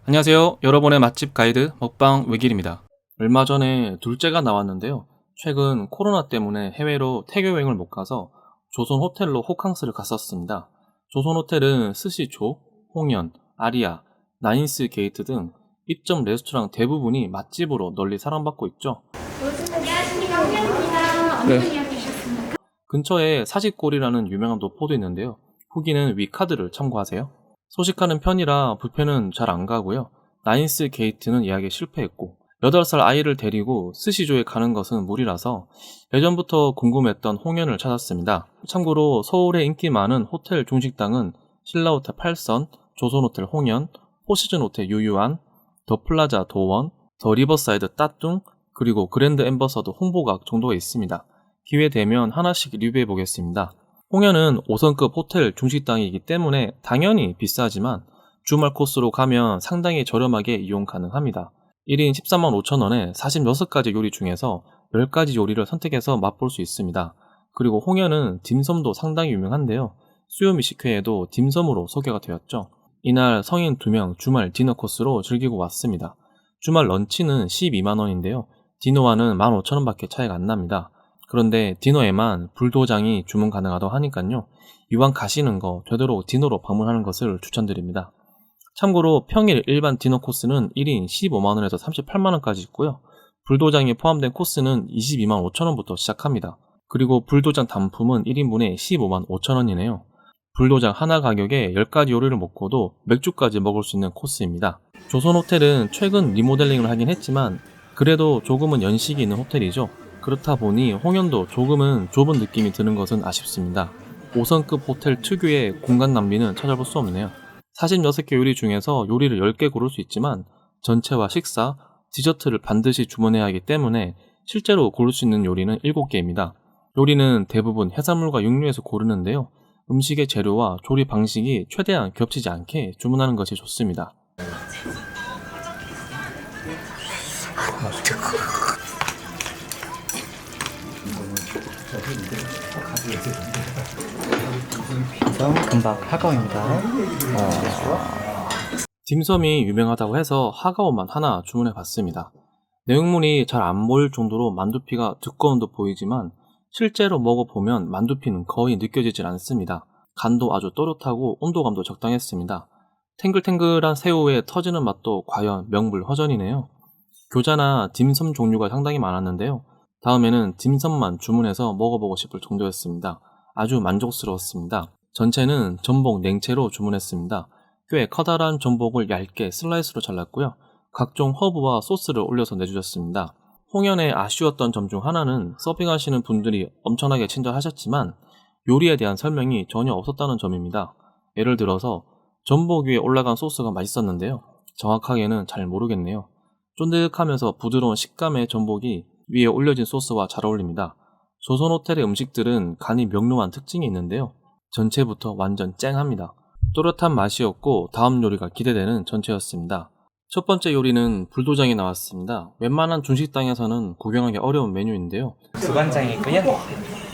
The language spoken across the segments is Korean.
안녕하세요. 여러분의 맛집 가이드 먹방 외길입니다. 얼마 전에 둘째가 나왔는데요. 최근 코로나 때문에 해외로 태교 여행을 못 가서 조선 호텔로 호캉스를 갔었습니다. 조선 호텔은 스시조, 홍연, 아리아, 나인스 게이트 등 입점 레스토랑 대부분이 맛집으로 널리 사랑받고 있죠. 안녕하십니까, 홍현입니다. 어느 분 이야기하셨습니까? 근처에 사직골이라는 유명한 노포도 있는데요. 후기는 위 카드를 참고하세요. 소식하는 편이라 뷔페는 잘 안 가고요. 나인스 게이트는 예약에 실패했고 8살 아이를 데리고 스시조에 가는 것은 무리라서 예전부터 궁금했던 홍연을 찾았습니다. 참고로 서울에 인기 많은 호텔 중식당은 신라호텔 8선, 조선호텔 홍연, 포시즌호텔 유유안, 더 플라자 도원, 더 리버사이드 따뚱, 그리고 그랜드 엠버서더 홍보각 정도가 있습니다. 기회 되면 하나씩 리뷰해 보겠습니다. 홍연은 5성급 호텔 중식당이기 때문에 당연히 비싸지만 주말 코스로 가면 상당히 저렴하게 이용 가능합니다. 1인 13만 5천원에 46가지 요리 중에서 10가지 요리를 선택해서 맛볼 수 있습니다. 그리고 홍연은 딤섬도 상당히 유명한데요. 수요미 식회에도 딤섬으로 소개가 되었죠. 이날 성인 2명 주말 디너 코스로 즐기고 왔습니다. 주말 런치는 12만원인데요. 디너와는 15,000원밖에 차이가 안 납니다. 그런데 디너에만 불도장이 주문 가능하다고 하니까요. 이왕 가시는 거 되도록 디너로 방문하는 것을 추천드립니다. 참고로 평일 일반 디너 코스는 1인 15만원에서 38만원까지 있고요. 불도장이 포함된 코스는 22만 5천원부터 시작합니다. 그리고 불도장 단품은 1인분에 15만 5천원이네요. 불도장 하나 가격에 10가지 요리를 먹고도 맥주까지 먹을 수 있는 코스입니다. 조선호텔은 최근 리모델링을 하긴 했지만 그래도 조금은 연식이 있는 호텔이죠. 그렇다 보니 홍연도 조금은 좁은 느낌이 드는 것은 아쉽습니다. 5성급 호텔 특유의 공간 낭비는 찾아볼 수 없네요. 46개 요리 중에서 요리를 10개 고를 수 있지만 전체와 식사, 디저트를 반드시 주문해야 하기 때문에 실제로 고를 수 있는 요리는 7개입니다. 요리는 대부분 해산물과 육류에서 고르는데요. 음식의 재료와 조리 방식이 최대한 겹치지 않게 주문하는 것이 좋습니다. 금방 하가오입니다. 딤섬이 유명하다고 해서 하가오만 하나 주문해 봤습니다. 내용물이 잘 안 보일 정도로 만두피가 두꺼운 듯 보이지만 실제로 먹어보면 만두피는 거의 느껴지질 않습니다. 간도 아주 또렷하고 온도감도 적당했습니다. 탱글탱글한 새우의 터지는 맛도 과연 명불허전이네요. 교자나 딤섬 종류가 상당히 많았는데요. 다음에는 딤섬만 주문해서 먹어보고 싶을 정도였습니다. 아주 만족스러웠습니다. 전체는 전복 냉채로 주문했습니다. 꽤 커다란 전복을 얇게 슬라이스로 잘랐고요. 각종 허브와 소스를 올려서 내주셨습니다. 홍연의 아쉬웠던 점 중 하나는 서빙하시는 분들이 엄청나게 친절하셨지만 요리에 대한 설명이 전혀 없었다는 점입니다. 예를 들어서 전복 위에 올라간 소스가 맛있었는데요. 정확하게는 잘 모르겠네요. 쫀득하면서 부드러운 식감의 전복이 위에 올려진 소스와 잘 어울립니다. 조선 호텔의 음식들은 간이 명료한 특징이 있는데요. 전체부터 완전 쨍합니다. 또렷한 맛이었고 다음 요리가 기대되는 전체였습니다. 첫 번째 요리는 불도장이 나왔습니다. 웬만한 중식당에서는 구경하기 어려운 메뉴인데요. 두간장이고요.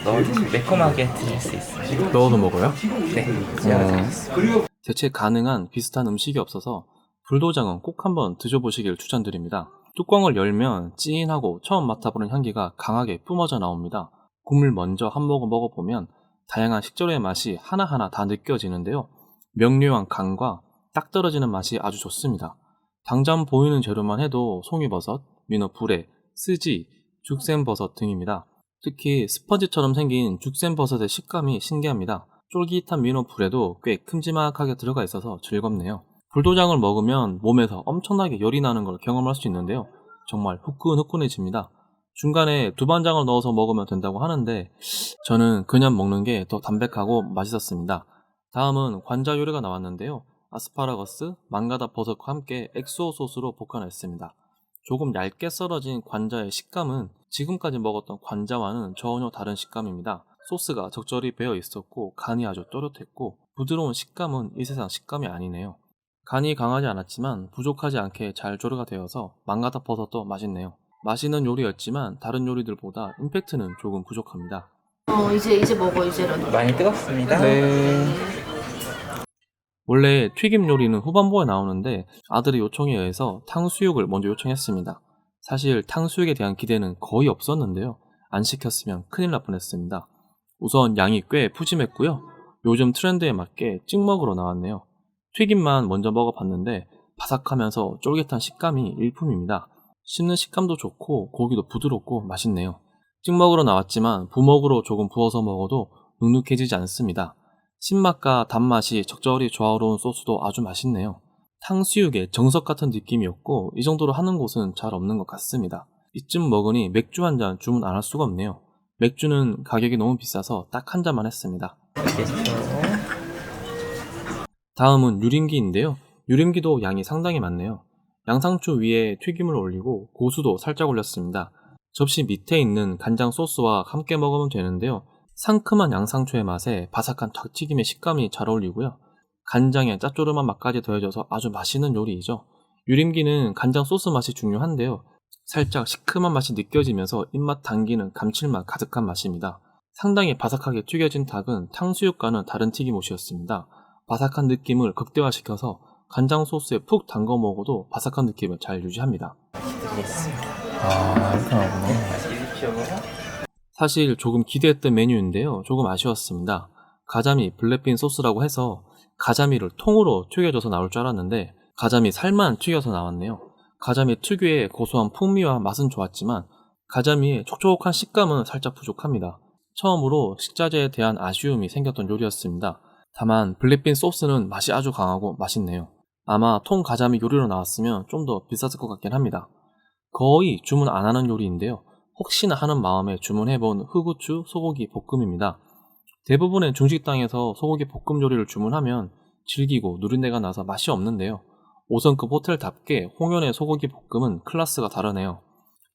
넣어서 매콤하게 드실 수 있어요. 넣어서 먹어요? 네, 제가 드리겠습니다. 대체 가능한 비슷한 음식이 없어서 불도장은 꼭 한번 드셔보시길 추천드립니다. 뚜껑을 열면 찐하고 처음 맡아보는 향기가 강하게 뿜어져 나옵니다. 국물 먼저 한 모금 먹어보면 다양한 식재료의 맛이 하나하나 다 느껴지는데요. 명료한 간과 딱 떨어지는 맛이 아주 좋습니다. 당장 보이는 재료만 해도 송이버섯, 민어 불에, 스지, 죽센버섯 등입니다. 특히 스펀지처럼 생긴 죽센버섯의 식감이 신기합니다. 쫄깃한 민어 불에도 꽤 큼지막하게 들어가 있어서 즐겁네요. 불도장을 먹으면 몸에서 엄청나게 열이 나는 걸 경험할 수 있는데요. 정말 후끈후끈해집니다. 중간에 두반장을 넣어서 먹으면 된다고 하는데 저는 그냥 먹는 게 더 담백하고 맛있었습니다. 다음은 관자 요리가 나왔는데요. 아스파라거스, 망가다 버섯과 함께 엑소 소스로 볶아냈습니다. 조금 얇게 썰어진 관자의 식감은 지금까지 먹었던 관자와는 전혀 다른 식감입니다. 소스가 적절히 배어 있었고 간이 아주 또렷했고 부드러운 식감은 이 세상 식감이 아니네요. 간이 강하지 않았지만 부족하지 않게 잘 조리가 되어서 망가다 버섯도 맛있네요. 맛있는 요리였지만 다른 요리들보다 임팩트는 조금 부족합니다. 이제 먹어, 이제는. 많이 뜨겁습니다. 네. 원래 튀김 요리는 후반부에 나오는데 아들의 요청에 의해서 탕수육을 먼저 요청했습니다. 사실 탕수육에 대한 기대는 거의 없었는데요. 안 시켰으면 큰일 날 뻔했습니다. 우선 양이 꽤 푸짐했고요. 요즘 트렌드에 맞게 찍먹으로 나왔네요. 튀김만 먼저 먹어봤는데 바삭하면서 쫄깃한 식감이 일품입니다. 씹는 식감도 좋고 고기도 부드럽고 맛있네요. 찍먹으로 나왔지만 부먹으로 조금 부어서 먹어도 눅눅해지지 않습니다. 신맛과 단맛이 적절히 조화로운 소스도 아주 맛있네요. 탕수육의 정석 같은 느낌이었고 이 정도로 하는 곳은 잘 없는 것 같습니다. 이쯤 먹으니 맥주 한 잔 주문 안 할 수가 없네요. 맥주는 가격이 너무 비싸서 딱 한 잔만 했습니다. 다음은 유림기인데요. 유림기도 양이 상당히 많네요. 양상추 위에 튀김을 올리고 고수도 살짝 올렸습니다. 접시 밑에 있는 간장 소스와 함께 먹으면 되는데요. 상큼한 양상추의 맛에 바삭한 닭튀김의 식감이 잘 어울리고요. 간장의 짭조름한 맛까지 더해져서 아주 맛있는 요리이죠. 유림기는 간장 소스 맛이 중요한데요. 살짝 시큼한 맛이 느껴지면서 입맛 당기는 감칠맛 가득한 맛입니다. 상당히 바삭하게 튀겨진 닭은 탕수육과는 다른 튀김옷이었습니다. 바삭한 느낌을 극대화시켜서 간장 소스에 푹 담궈 먹어도 바삭한 느낌을 잘 유지합니다. 이렇게 나오구나. 맛있게 드십시오. 사실 조금 기대했던 메뉴인데요. 조금 아쉬웠습니다. 가자미 블랙빈 소스라고 해서 가자미를 통으로 튀겨져서 나올 줄 알았는데 가자미 살만 튀겨서 나왔네요. 가자미 특유의 고소한 풍미와 맛은 좋았지만 가자미의 촉촉한 식감은 살짝 부족합니다. 처음으로 식자재에 대한 아쉬움이 생겼던 요리였습니다. 다만 블랙빈 소스는 맛이 아주 강하고 맛있네요. 아마 통 가자미 요리로 나왔으면 좀 더 비쌌을 것 같긴 합니다. 거의 주문 안 하는 요리인데요. 혹시나 하는 마음에 주문해본 흑우추 소고기 볶음입니다. 대부분의 중식당에서 소고기 볶음 요리를 주문하면 질기고 누린내가 나서 맛이 없는데요. 5성급 호텔답게 홍연의 소고기 볶음은 클래스가 다르네요.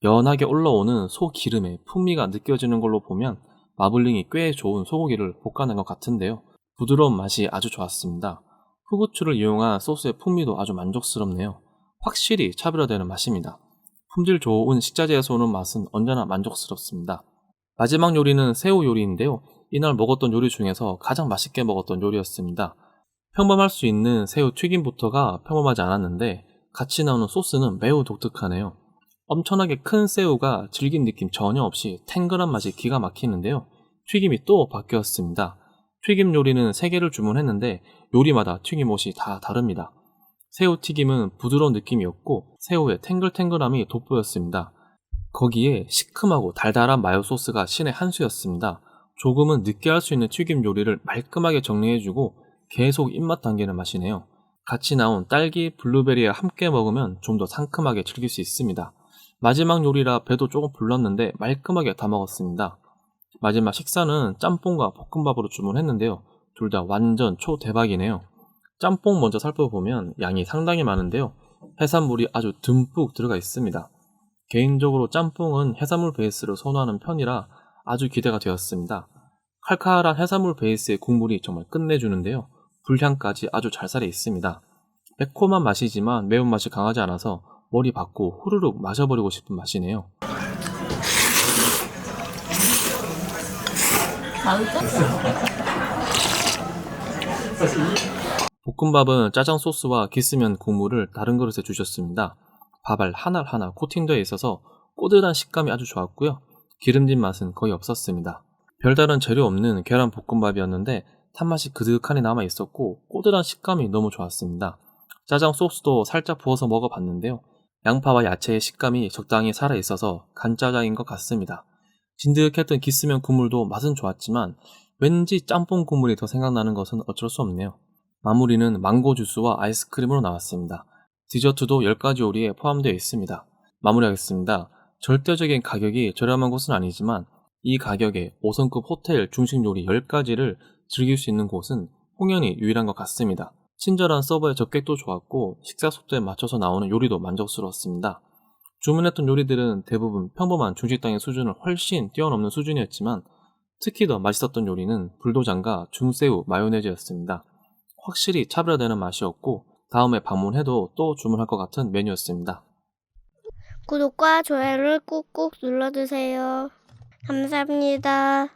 연하게 올라오는 소 기름의 풍미가 느껴지는 걸로 보면 마블링이 꽤 좋은 소고기를 볶아낸 것 같은데요. 부드러운 맛이 아주 좋았습니다. 흑우추를 이용한 소스의 풍미도 아주 만족스럽네요. 확실히 차별화되는 맛입니다. 품질 좋은 식자재에서 오는 맛은 언제나 만족스럽습니다. 마지막 요리는 새우 요리인데요. 이날 먹었던 요리 중에서 가장 맛있게 먹었던 요리였습니다. 평범할 수 있는 새우 튀김부터가 평범하지 않았는데 같이 나오는 소스는 매우 독특하네요. 엄청나게 큰 새우가 질긴 느낌 전혀 없이 탱글한 맛이 기가 막히는데요. 튀김이 또 바뀌었습니다. 튀김 요리는 3개를 주문했는데 요리마다 튀김옷이 다 다릅니다. 새우튀김은 부드러운 느낌이었고 새우의 탱글탱글함이 돋보였습니다. 거기에 시큼하고 달달한 마요 소스가 신의 한 수였습니다. 조금은 느끼할 수 있는 튀김 요리를 말끔하게 정리해주고 계속 입맛 당기는 맛이네요. 같이 나온 딸기, 블루베리와 함께 먹으면 좀 더 상큼하게 즐길 수 있습니다. 마지막 요리라 배도 조금 불렀는데 말끔하게 다 먹었습니다. 마지막 식사는 짬뽕과 볶음밥으로 주문했는데요. 둘 다 완전 초대박이네요. 짬뽕 먼저 살펴보면 양이 상당히 많은데요. 해산물이 아주 듬뿍 들어가 있습니다. 개인적으로 짬뽕은 해산물 베이스를 선호하는 편이라 아주 기대가 되었습니다. 칼칼한 해산물 베이스의 국물이 정말 끝내주는데요. 불향까지 아주 잘 살아 있습니다. 매콤한 맛이지만 매운맛이 강하지 않아서 머리 받고 후루룩 마셔버리고 싶은 맛이네요. 볶음밥은 짜장 소스와 기스면 국물을 다른 그릇에 주셨습니다. 밥알 하나하나 코팅되어 있어서 꼬들한 식감이 아주 좋았고요. 기름진 맛은 거의 없었습니다. 별다른 재료 없는 계란 볶음밥이었는데 탄맛이 그득하니 남아 있었고 꼬들한 식감이 너무 좋았습니다. 짜장 소스도 살짝 부어서 먹어봤는데요. 양파와 야채의 식감이 적당히 살아있어서 간짜장인 것 같습니다. 진득했던 기스면 국물도 맛은 좋았지만 왠지 짬뽕 국물이 더 생각나는 것은 어쩔 수 없네요. 마무리는 망고 주스와 아이스크림으로 나왔습니다. 디저트도 10가지 요리에 포함되어 있습니다. 마무리하겠습니다. 절대적인 가격이 저렴한 곳은 아니지만 이 가격에 5성급 호텔 중식 요리 10가지를 즐길 수 있는 곳은 홍연이 유일한 것 같습니다. 친절한 서버의 접객도 좋았고 식사 속도에 맞춰서 나오는 요리도 만족스러웠습니다. 주문했던 요리들은 대부분 평범한 중식당의 수준을 훨씬 뛰어넘는 수준이었지만 특히 더 맛있었던 요리는 불도장과 중새우 마요네즈였습니다. 확실히 차별화되는 맛이었고 다음에 방문해도 또 주문할 것 같은 메뉴였습니다. 구독과 좋아요를 꾹꾹 눌러주세요. 감사합니다.